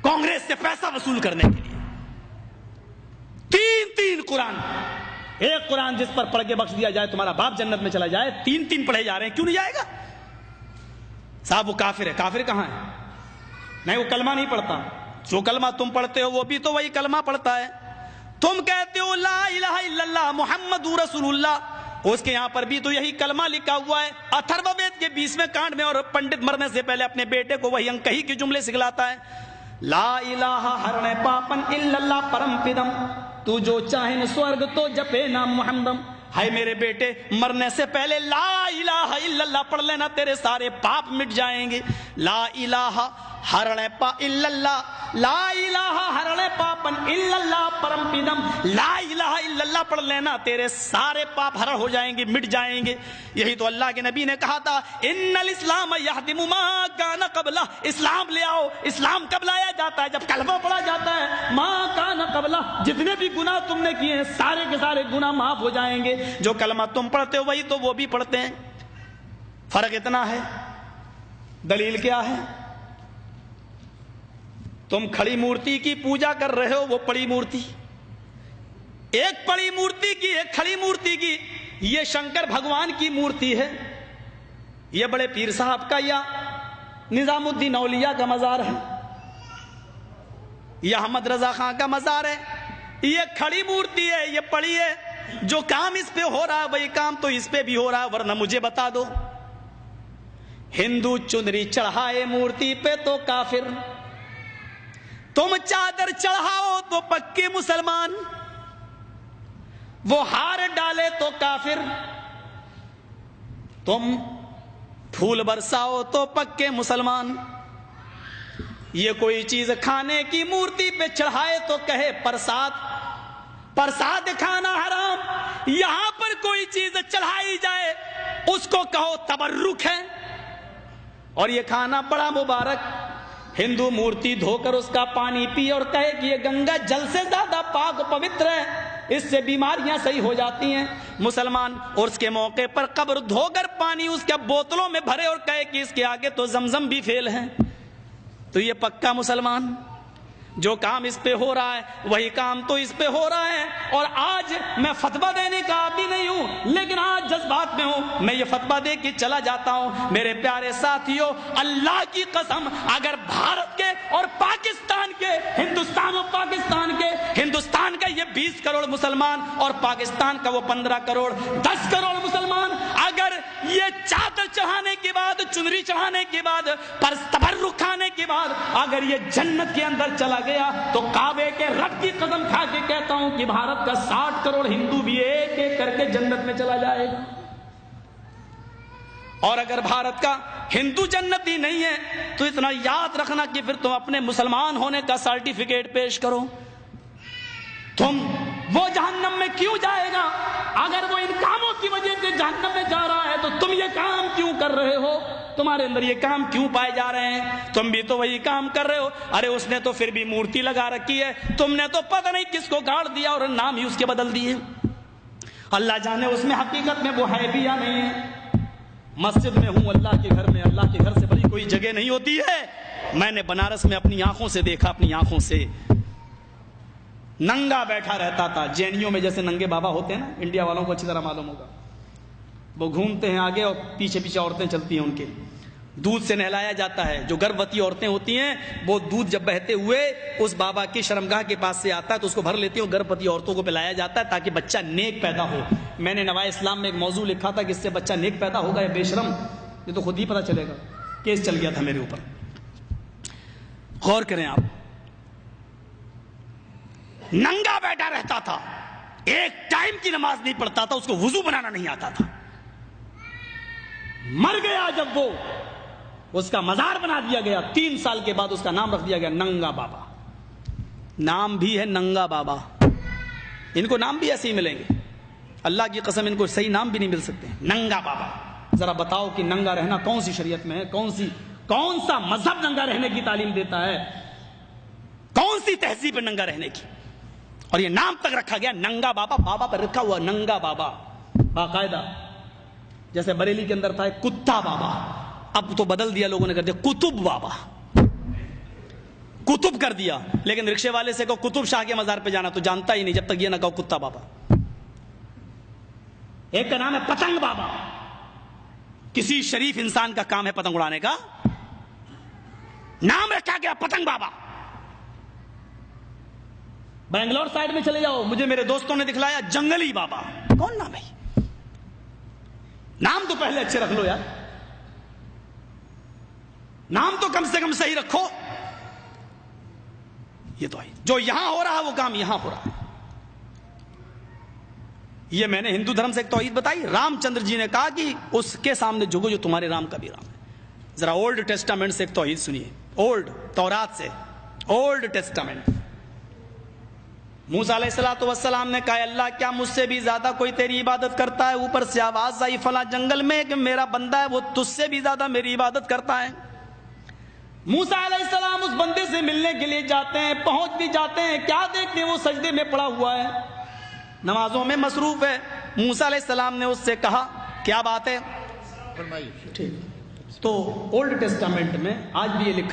कांग्रेस से पैसा वसूल करने के लिए। तीन कुरान, एक कुरान जिस पर पढ़ के बख्श दिया जाए तुम्हारा बाप जन्नत में चला जाए, तीन पढ़े जा रहे हैं, क्यों नहीं जाएगा? साहब वो काफिर है। काफिर कहां है? नहीं, वो कलमा नहीं पढ़ता। जो कलमा तुम पढ़ते हो वो भी तो वही कलमा पढ़ता है। तुम कहते हो ला इलाहा इल्लल्लाह मुहम्मदुर रसूलुल्लाह, उसके यहां पर भी तो यही कलमा लिखा हुआ है। अथर्ववेद के 20वें कांड में, और पंडित मरने से पहले अपने बेटे को वही अंक ही के जुमले सिखलाता है, ला इलाहा हरणे पापन इल्लल्लाह परम पिदम, तू जो चाहे न स्वर्ग तो जपे नाम मुहम्मदम। हाय मेरे बेटे, मरने से पहले ला इलाहा इल्लल्लाह पढ़ लेना, तेरे सारे पाप मिट जाएंगे। ला इलाहा हरणे पा इल्लल्लाह, ला इलाहा हरणे पापन इल्लल्लाह परम पिदम, ला इलाहा इल्लल्लाह पढ़ लेना, तेरे सारे पाप हरण हो जाएंगे, मिट जाएंगे। यही तो अल्लाह के नबी ने कहा था, इन्नल इस्लाम यहदिमु मा कान क़ब्ला, इस्लाम ले आओ। इस्लाम कब लाया जाता है? जब कलमा पढ़ा जाता है। मा कान क़ब्ला, जितने भी गुनाह तुमने किए हैं सारे के सारे गुनाह माफ हो जाएंगे। जो कलमा तुम पढ़ते हो वही तो वो भी पढ़ते हैं। फर्क इतना है। दलील क्या है? तुम खड़ी मूर्ति की पूजा कर रहे हो, वो पड़ी मूर्ति, एक पड़ी मूर्ति की, एक खड़ी मूर्ति की। ये शंकर भगवान की मूर्ति है, ये बड़े पीर साहब का या निजामुद्दीन औलिया का मजार है, यह अहमद रजा खां का मजार है। ये खड़ी मूर्ति है, ये पड़ी है। जो काम इस पे हो रहा है वही काम तो इस पे भी हो रहा है। वरना मुझे बता दो, हिंदू चुनरी चढ़ाए मूर्ति पे तो काफिर, तुम चादर चढ़ाओ तो पक्के मुसलमान, वो हार डाले तो काफिर, तुम फूल बरसाओ तो पक्के मुसलमान। ये कोई चीज खाने की मूर्ति पे चढ़ाए तो कहे प्रसाद, प्रसाद खाना हराम। यहां पर कोई चीज चढ़ाई जाए उसको कहो तबर्रुक है, और ये खाना बड़ा मुबारक। हिंदू मूर्ति धोकर उसका पानी पी और कहे कि ये गंगा जल से ज्यादा पाक पवित्र है, इससे बीमारियां सही हो जाती हैं। मुसलमान और उसके मौके पर कब्र धोकर पानी उसके बोतलों में भरे और कहे कि इसके आगे तो जमजम भी फेल है, तो ये पक्का मुसलमान। जो काम इस पे हो रहा है वही काम तो इस पे हो रहा है। और आज मैं फतवा देने का आदी नहीं हूं, लेकिन आज जज्बात में हूं, मैं ये फतवा दे के चला जाता हूं। मेरे प्यारे साथियों, अल्लाह की कसम, अगर भारत के और पाकिस्तान के, हिंदुस्तान और पाकिस्तान के, हिंदुस्तान का ये 20 करोड़ मुसलमान और पाकिस्तान का वो 15 करोड़ 10 करोड़ मुसलमान, अगर ये चादर चढ़ाने के बाद, चुनरी चढ़ाने के बाद, पर तबर्रुक खाने के बाद अगर ये जन्नत के अंदर चला गया, तो काबे के रब की कसम खा के कहता हूं कि भारत का 60 करोड़ हिंदू भी एक एक करके जन्नत में चला जाएगा। और अगर भारत का हिंदू जन्नती नहीं है तो इतना याद रखना कि फिर तुम अपने मुसलमान होने का सर्टिफिकेट पेश करो। तुम वो जहन्नम में क्यों जाएगा? अगर वो इन कामों की वजह से जहन्नम में जा रहा है तो तुम ये काम क्यों कर रहे हो? तुम्हारे अंदर ये काम क्यों पाए जा रहे हैं? तुम भी तो वही काम कर रहे हो। अरे उसने तो फिर भी मूर्ति लगा रखी है, तुमने तो पता नहीं किसको गाड़ दिया और नाम ही उसके बदल दिए। अल्लाह जाने उसमें हकीकत में वो है भी या नहीं है। मस्जिद में हूं, अल्लाह के घर में, अल्लाह के घर से बड़ी कोई जगह नहीं होती है। मैंने बनारस में अपनी आंखों से देखा, अपनी आंखों से, नंगा बैठा रहता था। जेएनयू में जैसे नंगे बाबा होते हैं ना, इंडिया वालों को अच्छी तरह मालूम होगा, वो घूमते हैं आगे और पीछे पीछे औरतें चलती हैं, उनके दूध से नहलाया जाता है। जो गर्भवती औरतें होती हैं वो दूध जब बहते हुए उस बाबा की शर्मगाह के पास से आता है तो उसको भर लेती हैं, गर्भवती औरतों को पिलाया जाता है ताकि बच्चा नेक पैदा हो। मैंने नवाए इस्लाम में एक मौजू लिखा था कि इससे बच्चा नेक पैदा होगा या बेशरम, ये तो खुद ही पता चलेगा। केस चल गया था मेरे ऊपर। गौर करें आप, नंगा बैठा रहता था, एक टाइम की नमाज नहीं पढ़ता था, उसको वुजू बनाना नहीं आता था। मर गया जब वो, उसका मजार बना दिया गया। 3 साल के बाद उसका नाम रख दिया गया नंगा बाबा। नाम भी है नंगा बाबा। इनको नाम भी ऐसे ही मिलेंगे, अल्लाह की कसम इनको सही नाम भी नहीं मिल सकते। नंगा बाबा, जरा बताओ कि नंगा रहना कौन सी शरीयत में है? कौन सा मजहब नंगा रहने की तालीम देता है? कौन सी तहजीब है नंगा रहने की? और ये नाम तक रखा गया नंगा बाबा। बाबा पर रखा हुआ नंगा बाबा बाकायदा। जैसे बरेली के अंदर था कुत्ता बाबा, अब तो बदल दिया लोगों ने, कर दिया कुतुब बाबा। कुतुब कर दिया। लेकिन रिक्शे वाले से कहो कुतुब शाह के मजार पे जाना तो जानता ही नहीं जब तक ये ना कहो कुत्ता बाबा। एक का नाम है पतंग बाबा। किसी शरीफ इंसान का काम है पतंग उड़ाने का, नाम रखा गया पतंग बाबा। बैंगलोर साइड में चले जाओ, मुझे मेरे दोस्तों ने दिखलाया जंगली बाबा। कौन नाम है? नाम तो पहले अच्छे रख लो यार, नाम तो कम से कम सही रखो। ये तो है, जो यहां हो रहा है वो काम यहां हो रहा है। ये मैंने हिंदू धर्म से एक तौहीद बताई। रामचंद्र जी ने कहा कि उसके सामने झुको जो तुम्हारे राम का भी राम है। जरा ओल्ड टेस्टामेंट से एक तौहीद सुनिए, ओल्ड तौरात से, ओल्ड टेस्टामेंट। मूसा अलैहिस्सलातु वस्सलाम ने कहा अल्लाह क्या मुझसे भी ज्यादा कोई तेरी इबादत करता है? ऊपर से आवाज आई फला जंगल में कि मेरा बंदा है वो तुझसे भी ज्यादा मेरी इबादत करता है। मूसा अलैहिस्सलाम उस बंदे से मिलने के लिए जाते हैं, पहुंच भी जाते हैं, क्या देखते हैं वो सजदे में पड़ा हुआ है, नमाजों में मसरूफ है। मूसा अलैहिस्सलाम ने उससे कहा क्या बात है? ठीक। तो ओल्ड टेस्टामेंट में आज भी ये लिखा